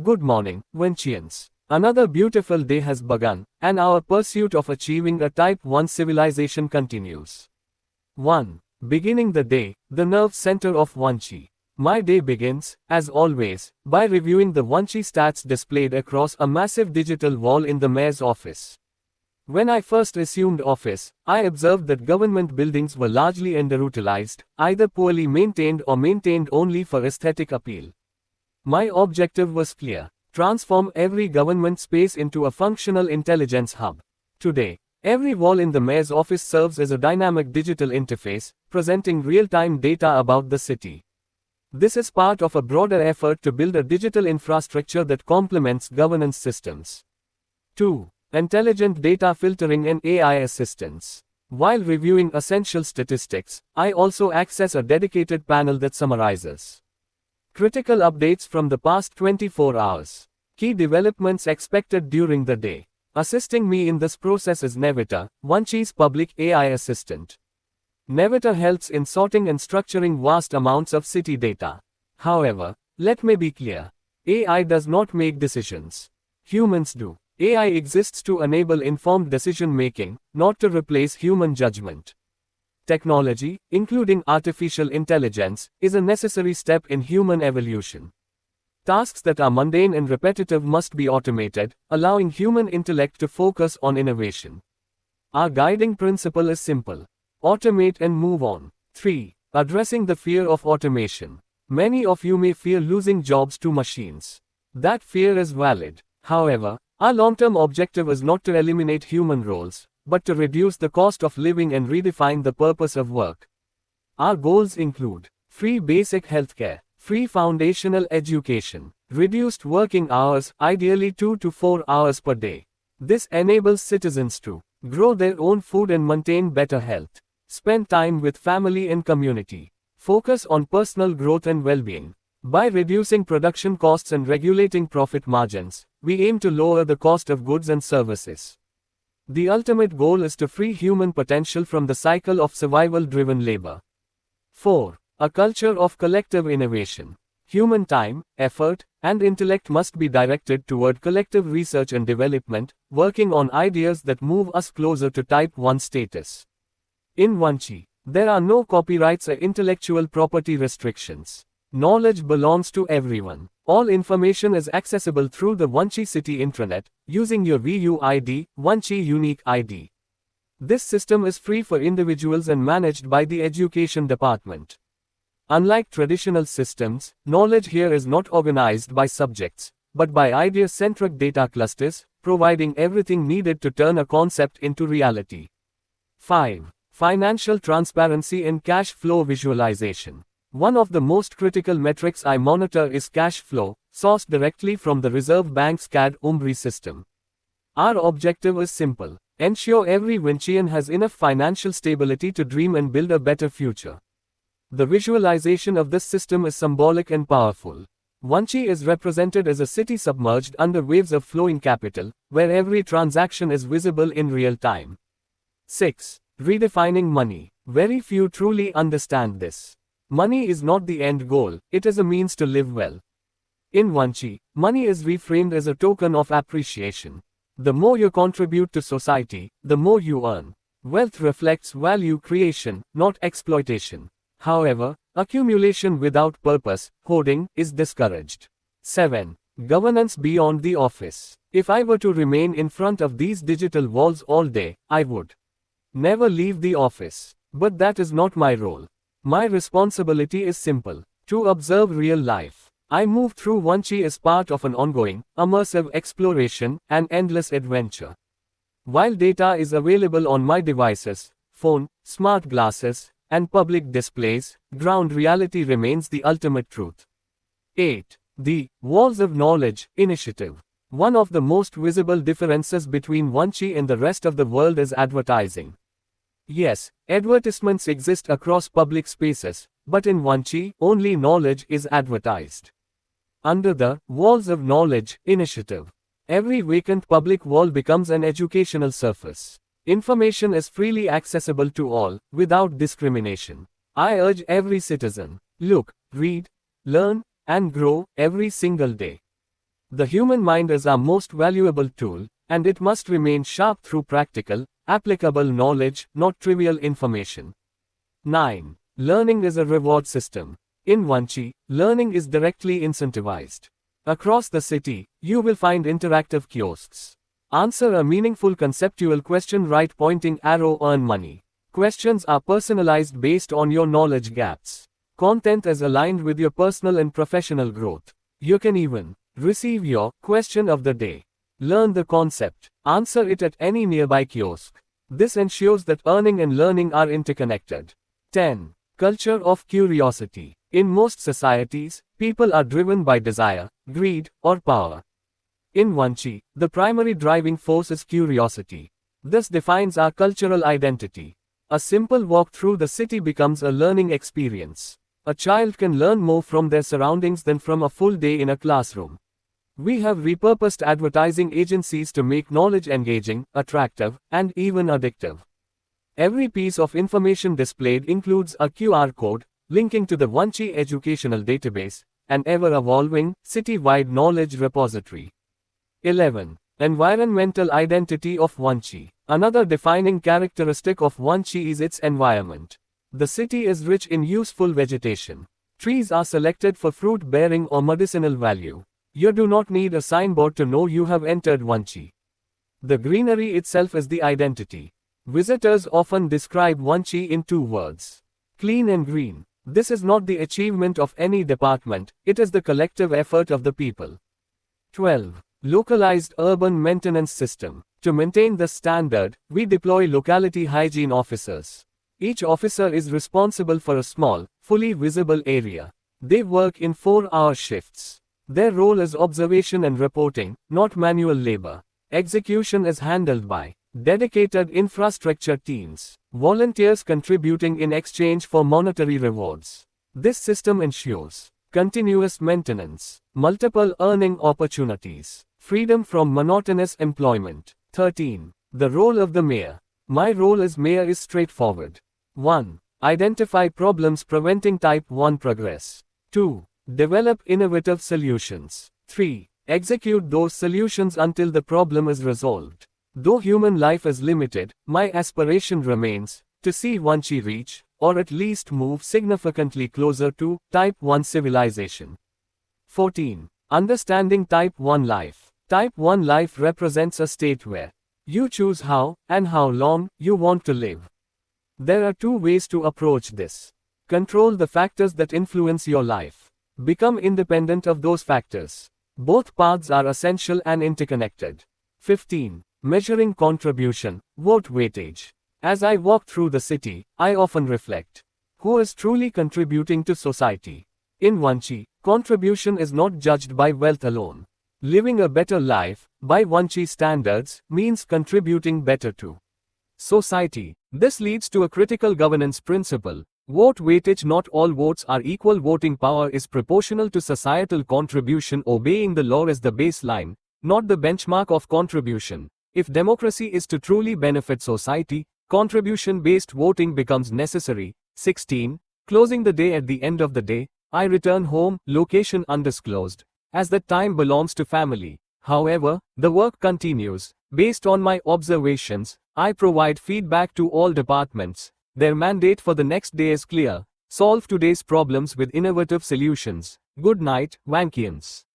Good morning, Vincians. Another beautiful day has begun, and our pursuit of achieving a Type 1 civilization continues. 1. Beginning the day, the nerve center of Vanchi. My day begins, as always, by reviewing the Vanchi stats displayed across a massive digital wall in the mayor's office. When I first assumed office, I observed that government buildings were largely underutilized, either poorly maintained or maintained only for aesthetic appeal. My objective was clear: transform every government space into a functional intelligence hub. Today, every wall in the mayor's office serves as a dynamic digital interface, presenting real-time data about the city. This is part of a broader effort to build a digital infrastructure that complements governance systems. 2. Intelligent data filtering and AI assistance. While reviewing essential statistics, I also access a dedicated panel that summarizes critical updates from the past 24 hours. Key developments expected during the day. Assisting me in this process is Nevita, Vanchi's public AI assistant. Nevita helps in sorting and structuring vast amounts of city data. However, let me be clear. AI does not make decisions. Humans do. AI exists to enable informed decision-making, not to replace human judgment. Technology, including artificial intelligence, is a necessary step in human evolution. Tasks that are mundane and repetitive must be automated, allowing human intellect to focus on innovation. Our guiding principle is simple: automate and move on. 3. Addressing the fear of automation. Many of you may fear losing jobs to machines. That fear is valid. However, our long-term objective is not to eliminate human roles, but to reduce the cost of living and redefine the purpose of work. Our goals include free basic healthcare, free foundational education, reduced working hours, ideally 2 to 4 hours per day. This enables citizens to grow their own food and maintain better health, spend time with family and community, focus on personal growth and well-being. By reducing production costs and regulating profit margins, we aim to lower the cost of goods and services. The ultimate goal is to free human potential from the cycle of survival-driven labor. 4. A culture of collective innovation. Human time, effort, and intellect must be directed toward collective research and development, working on ideas that move us closer to Type 1 status. In Vanchi, there are no copyrights or intellectual property restrictions. Knowledge belongs to everyone. All information is accessible through the Vanchi City intranet, using your VUID, Vanchi Unique ID. This system is free for individuals and managed by the Education Department. Unlike traditional systems, knowledge here is not organized by subjects, but by idea-centric data clusters, providing everything needed to turn a concept into reality. 5. Financial transparency and cash flow visualization. One of the most critical metrics I monitor is cash flow, sourced directly from the Reserve Bank's CAD-UMBRI system. Our objective is simple: ensure every Vincian has enough financial stability to dream and build a better future. The visualization of this system is symbolic and powerful. Vanchi is represented as a city submerged under waves of flowing capital, where every transaction is visible in real time. 6. Redefining money. Very few truly understand this. Money is not the end goal, it is a means to live well. In Vanchi, money is reframed as a token of appreciation. The more you contribute to society, the more you earn. Wealth reflects value creation, not exploitation. However, accumulation without purpose, hoarding, is discouraged. 7. Governance beyond the office. If I were to remain in front of these digital walls all day, I would never leave the office. But that is not my role. My responsibility is simple: to observe real life. I move through Vanchi as part of an ongoing, immersive exploration, an endless adventure. While data is available on my devices, phone, smart glasses, and public displays, ground reality remains the ultimate truth. 8. The Walls of Knowledge initiative. One of the most visible differences between Vanchi and the rest of the world is advertising. Yes, advertisements exist across public spaces, but in Vanchi, only knowledge is advertised. Under the Walls of Knowledge initiative, every vacant public wall becomes an educational surface. Information is freely accessible to all, without discrimination. I urge every citizen: look, read, learn, and grow every single day. The human mind is our most valuable tool, and it must remain sharp through practical, applicable knowledge, not trivial information. 9. Learning is a reward system. In Vanchi, learning is directly incentivized. Across the city, you will find interactive kiosks. Answer a meaningful conceptual question, right pointing arrow, earn money. Questions are personalized based on your knowledge gaps. Content is aligned with your personal and professional growth. You can even receive your question of the day. Learn the concept. Answer it at any nearby kiosk. This ensures that earning and learning are interconnected. 10. Culture of curiosity. In most societies, people are driven by desire, greed, or power. In Vanchi, the primary driving force is curiosity. This defines our cultural identity. A simple walk through the city becomes a learning experience. A child can learn more from their surroundings than from a full day in a classroom. We have repurposed advertising agencies to make knowledge engaging, attractive, and even addictive. Every piece of information displayed includes a QR code, linking to the Vanchi educational database, an ever-evolving, city-wide knowledge repository. 11. Environmental identity of Vanchi. Another defining characteristic of Vanchi is its environment. The city is rich in useful vegetation. Trees are selected for fruit-bearing or medicinal value. You do not need a signboard to know you have entered Vanchi. The greenery itself is the identity. Visitors often describe Vanchi in 2 words. Clean and green. This is not the achievement of any department, it is the collective effort of the people. 12. Localized urban maintenance system. To maintain the standard, we deploy locality hygiene officers. Each officer is responsible for a small, fully visible area. They work in 4-hour shifts. Their role is observation and reporting, not manual labor. Execution is handled by dedicated infrastructure teams, volunteers contributing in exchange for monetary rewards. This system ensures continuous maintenance, multiple earning opportunities, freedom from monotonous employment. 13. The role of the mayor. My role as mayor is straightforward. 1. Identify problems preventing Type 1 progress. 2. Develop innovative solutions. 3. Execute those solutions until the problem is resolved. Though human life is limited, my aspiration remains to see Vanchi reach, or at least move significantly closer to, Type 1 civilization. 14. Understanding Type 1 life. Type 1 life represents a state where you choose how and how long you want to live. There are 2 ways to approach this. Control the factors that influence your life. Become independent of those factors. Both paths are essential and interconnected. 15. Measuring contribution, vote weightage. As I walk through the city, I often reflect. Who is truly contributing to society? In Vanchi, contribution is not judged by wealth alone. Living a better life, by Vanchi standards, means contributing better to society. This leads to a critical governance principle. Vote weightage. Not all votes are equal. Voting power is proportional to societal contribution. Obeying the law is the baseline, not the benchmark of contribution. If democracy is to truly benefit society, contribution-based voting becomes necessary. 16. Closing the day. At the end of the day, I return home, location undisclosed, as that time belongs to family. However, the work continues. Based on my observations, I provide feedback to all departments. Their mandate for the next day is clear: solve today's problems with innovative solutions. Good night, Vankians.